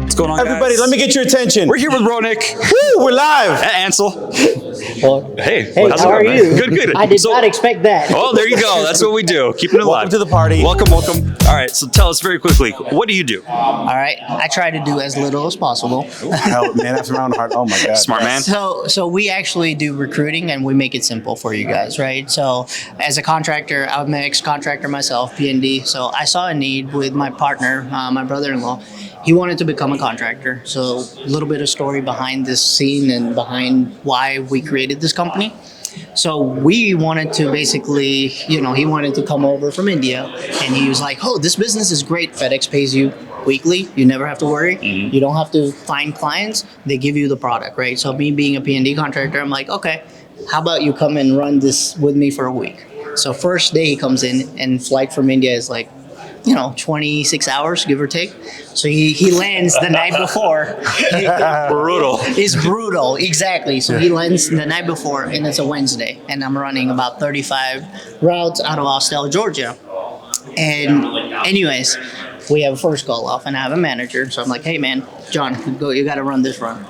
What's going on, Everybody, guys? let me get your attention. We're here with Ronak. Woo, we're live. At Ancile. Well, Hey, hey, how's how it are going, you? man? Good, good. I did not expect that. Oh, there you go. That's what we do. Keeping it alive. Welcome to the party. Welcome, welcome. All right, so tell us very quickly, what do you do? All right, I try to do as little as possible. Hell, man, after my own heart. Oh my God. Smart man. So we actually do recruiting and we make it simple for you guys, right? So as a contractor, I'm an ex-contractor myself, P&D. So I saw a need with my partner, my brother-in-law. He wanted to become a contractor. So a little bit of story behind this scene and behind why we created this company. So we wanted to basically, he wanted to come over from India and he was like, oh, this business is great. FedEx pays you weekly. You never have to worry. You don't have to find clients. They give you the product, right? So me being a P&D contractor, I'm like, okay, how about you come and run this with me for a week? So first day he comes in and flight from India is like, 26 hours, give or take. So he lands the night before. Brutal. It's brutal, exactly. So he lands the night before, and it's a Wednesday, and I'm running about 35 routes out of Austell, Georgia. And anyways, we have a first call off, and I have a manager. So I'm like, hey, man, John, you got to run this run.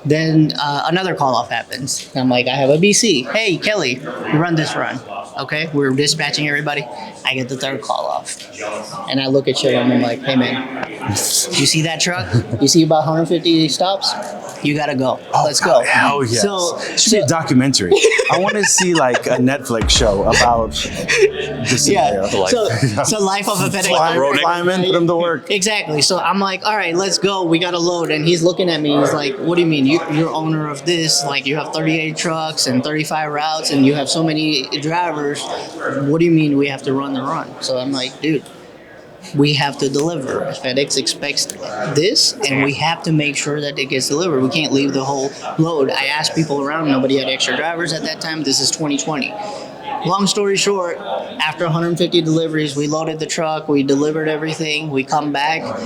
Then another call off happens. I'm like, I have a BC. Hey, Kelly, run this run. Okay, we're dispatching everybody. I get the third call off. And I look at you and I'm like, hey, man, you see that truck? You see about 150 stops? You got to go. Let's go. Hell yes. So, it should be a documentary. I want to see like a Netflix show about this scenario. So life of a FedEx driver. Flyman, put him to work. Exactly. So I'm like, all right, let's go. We got to load. And he's looking at me. He's like, what do you mean? You're owner of this. Like, you have 38 trucks and 35 routes and you have so many drivers. What do you mean we have to run the run? So I'm like, dude, we have to deliver. FedEx expects this, and we have to make sure that it gets delivered. We can't leave the whole load. I asked people around. Nobody had extra drivers at that time. This is 2020. Long story short, after 150 deliveries, we loaded the truck, we delivered everything, we come back.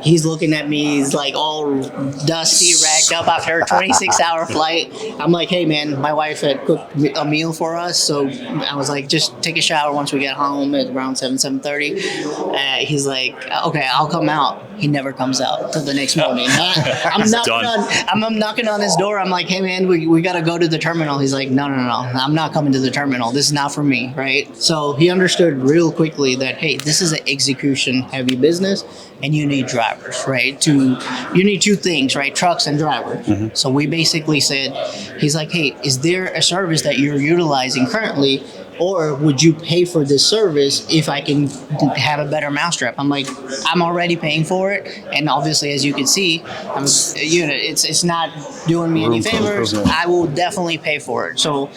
He's looking at me, he's like all dusty, ragged up after a 26-hour flight. I'm like, hey man, my wife had cooked a meal for us, so I was like, just take a shower once we get home at around 7:30. He's like, okay, I'll come out. He never comes out till the next morning. I'm knocking on his door. I'm like, hey man, we gotta go to the terminal. He's like, no, I'm not coming to the terminal. This is not for me, right? So he understood real quickly that, hey, this is an execution heavy business and you need drivers, right? You need two things, right? Trucks and drivers. Mm-hmm. So we basically said, he's like, hey, is there a service that you're utilizing currently, or would you pay for this service if I can have a better mousetrap? I'm like, I'm already paying for it, and obviously, as you can see, it's not doing me any favors. I will definitely pay for it. So,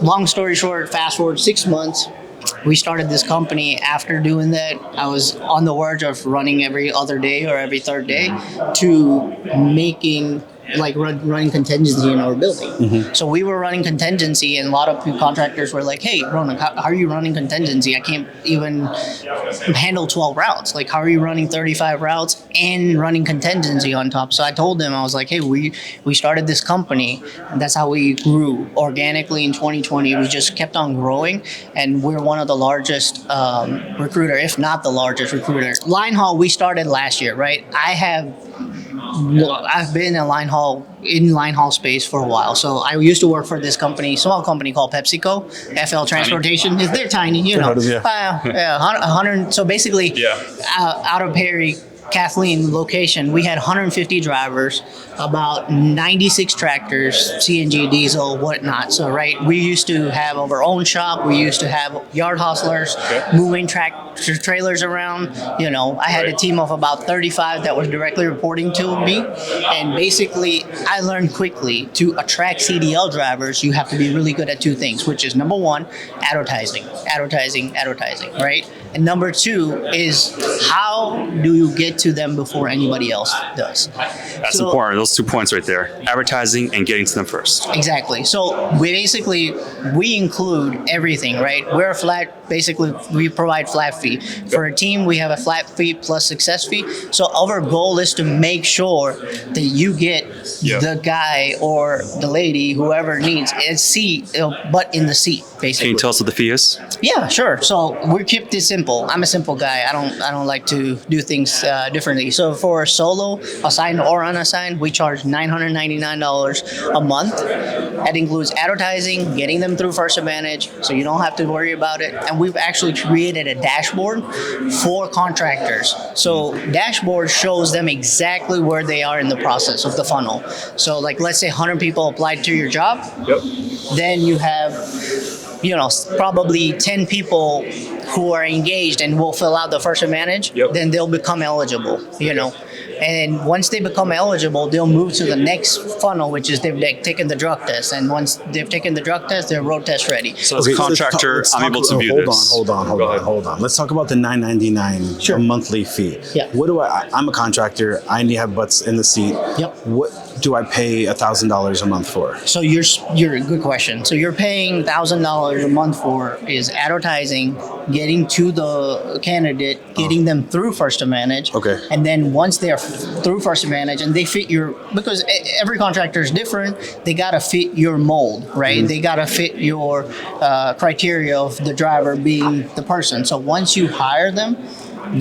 long story short, fast forward 6 months. We started this company. After doing that, I was on the verge of running every other day or every third day to making running contingency in our building. Mm-hmm. So we were running contingency, and a lot of contractors were like, hey, Ronak, how are you running contingency? I can't even handle 12 routes. Like, how are you running 35 routes and running contingency on top? So I told them, I was like, hey, we started this company. And that's how we grew organically in 2020. We just kept on growing, and we're one of the largest recruiter, if not the largest recruiter. Linehaul, we started last year, right? I've been in Linehaul space for a while. So I used to work for this company, small company called PepsiCo, FL Transportation. They're tiny, 100. So basically, out of Perry, Kathleen location, we had 150 drivers, about 96 tractors, CNG, diesel, whatnot. So, right, we used to have our own shop. We used to have yard hustlers, moving tractor trailers around. I had a team of about 35 that was directly reporting to me. And basically, I learned quickly to attract CDL drivers, you have to be really good at two things, which is number one, advertising, right? And number two is how do you get to them before anybody else does? That's important. Those 2 points right there. Advertising and getting to them first. Exactly. So we include everything, right? We provide flat fee. For a team, we have a flat fee plus success fee. So our goal is to make sure that you get Yep. the guy or the lady, whoever needs a seat, but in the seat, basically. Can you tell us what the fee is? Yeah, sure. So we keep this simple. I'm a simple guy. I don't like to do things differently. So for solo, assigned or unassigned, we charge $999 a month. That includes advertising, getting them through First Advantage, so you don't have to worry about it. And we've actually created a dashboard for contractors. So dashboard shows them exactly where they are in the process of the funnel. So like, let's say 100 people applied to your job. Yep. Then you have, probably 10 people who are engaged and will fill out the First Advantage. Yep. Then they'll become eligible, And once they become eligible, they'll move to the next funnel, which is they've taken the drug test. And once they've taken the drug test, they're road test ready. So as a contractor, I'm able to view this. Hold on. Let's talk about the $999 Sure. a monthly fee. Yeah. What do I'm a contractor. I need to have butts in the seat. Yep. What do I pay $1,000 a month for? So you're a good question. So you're paying $1,000 a month for is advertising, getting to the candidate, getting them through First Advantage. Okay. And then once they're through First Advantage and they fit because every contractor is different, they gotta fit your mold, right? They gotta fit your criteria of the driver being the person. So once you hire them,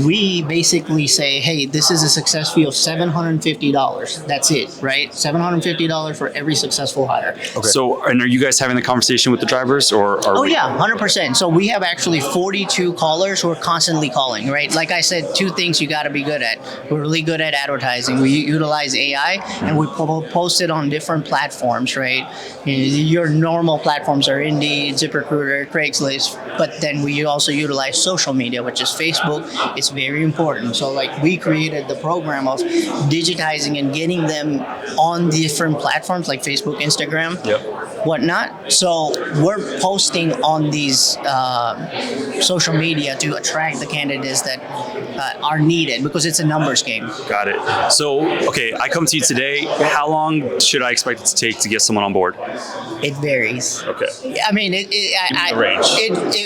we basically say, hey, this is a success fee of $750. That's it, right? $750 for every successful hire. Okay. So, and are you guys having the conversation with the drivers, or are Oh we? yeah, 100%. So we have actually 42 callers who are constantly calling, right? Like I said, two things you got to be good at. We're really good at advertising. We utilize AI and we post it on different platforms, right? Your normal platforms are Indeed, ZipRecruiter, Craigslist, but then we also utilize social media, which is Facebook. It's very important. So like we created the program of digitizing and getting them on different platforms like Facebook, Instagram, whatnot. So we're posting on these social media to attract the candidates that are needed because it's a numbers game. Got it. So, okay, I come to you today. How long should I expect it to take to get someone on board? It varies. Okay. I mean, range.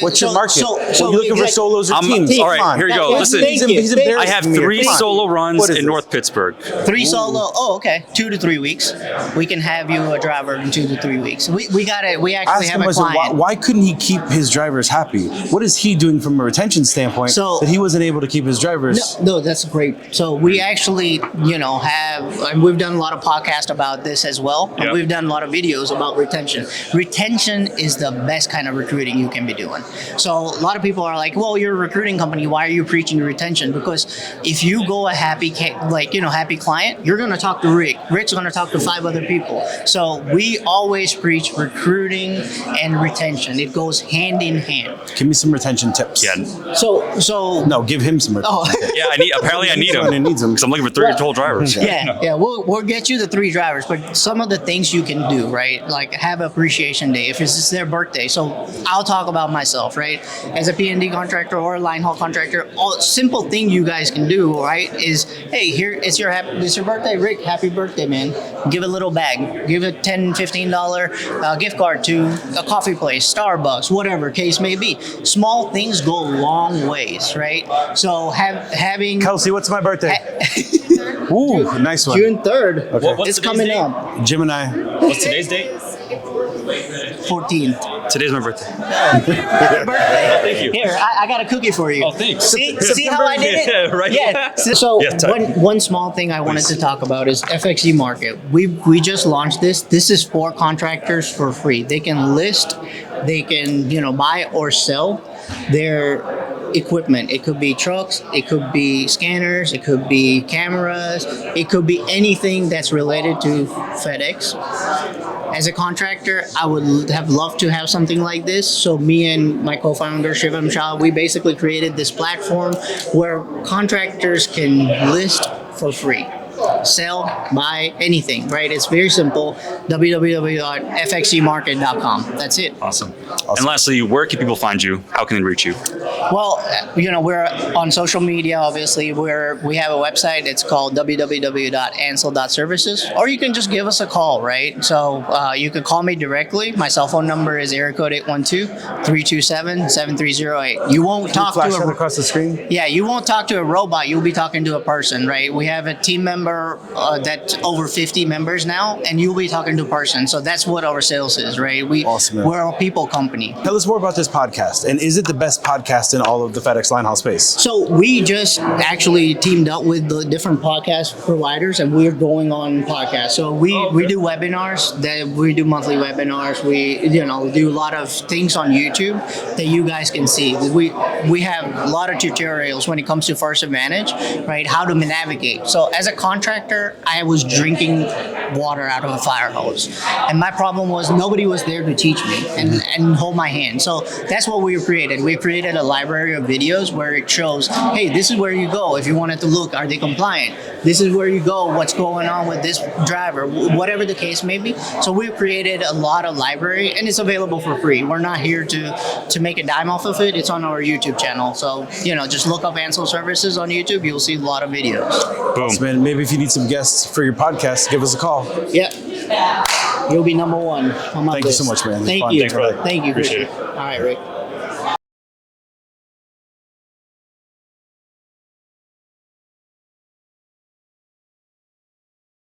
What's your market? So you're looking for solos or teams? All right, here you go. Yeah, Listen, thank you. he's Thank you. I have embarrassing me. 3 Come on. solo runs What is in this? North Pittsburgh. 3 solo. Oh, okay. 2 to 3 weeks. We can have you a driver in 2 to 3 weeks. We got it. We actually Ask have him, a client. why couldn't he keep his drivers happy? What is he doing from a retention standpoint that he wasn't able to keep his drivers? No, that's great. So we actually, have, and we've done a lot of podcasts about this as well. And Yep. we've done a lot of videos about retention. Retention is the best kind of recruiting you can be doing. So a lot of people are like, well, you're a recruiting company. Why are you preaching retention? Because if you go a happy client, you're going to talk to Rick. Rick's going to talk to 5 other people. So we always preach recruiting and retention. It goes hand in hand. Give me some retention tips. Yeah. So No, give him some retention tips. Yeah, apparently I need Someone who them. needs them. Because I'm looking for 3 total drivers. Yeah, we'll get you the 3 drivers, but some of the things you can do, right? Like have appreciation day if it's their birthday. So I'll talk about myself, right? As a P&D contractor or a line haul contractor, simple thing you guys can do, right? Is hey, here it's your birthday, Rick. Happy birthday, man! Give a little bag, give a $10, $15 gift card to a coffee place, Starbucks, whatever case may be. Small things go long ways, right? So having Kelsey, what's my birthday? Ooh, nice one. June 3rd. What's It's today's coming date? up. Gemini. What's today's date? 14th. Today's my birthday. Happy birthday. Thank you. Here, I got a cookie for you. Oh, thanks. See how I did it? Yeah, right. Yeah. So Yeah, type. one small thing I wanted to talk about is FXE Market. We just launched this. This is for contractors for free. They can list, they can buy or sell their equipment. It could be trucks, it could be scanners, it could be cameras, it could be anything that's related to FedEx. As a contractor, I would have loved to have something like this. So me and my co-founder, Shah, we basically created this platform where contractors can list for free. Sell, buy, anything, right? It's very simple. www.fxemarket.com. That's it. Awesome. And lastly, where can people find you? How can they reach you? Well, we're on social media. Obviously, we have a website. It's called www.Ancile.Services, or you can just give us a call, right? So you can call me directly. My cell phone number is area code 812-327-7308. You won't talk Flash to that a across the screen. Yeah, you won't talk to a robot. You'll be talking to a person, right? We have a team member that's over 50 members now, and you'll be talking to a person. So that's what our sales is, right? Awesome, man. We're a people company. Tell us more about this podcast, and is it the best podcast in all of the FedEx Linehaul space? So we just actually teamed up with the different podcast providers, and we're going on podcasts. So we do webinars. We do monthly webinars. We do a lot of things on YouTube that you guys can see. We have a lot of tutorials when it comes to First Advantage, right? How to navigate. So as a contractor, I was drinking water out of a fire hose, and my problem was nobody was there to teach me and hold my hand. So that's what we created. We created a library of videos where it shows, hey, this is where you go if you wanted to look, are they compliant? This is where you go, what's going on with this driver, whatever the case may be. So we've created a lot of library, and it's available for free. We're not here to make a dime off of it. It's on our YouTube channel. So, just look up Ancile.Services on YouTube. You'll see a lot of videos. Boom. Man, maybe if you need some guests for your podcast, give us a call. Yeah. You'll be number one on my Thank you list. so much, man. Thank Fun. you. Thanks, brother. Thank you. Appreciate it. All right, Rick.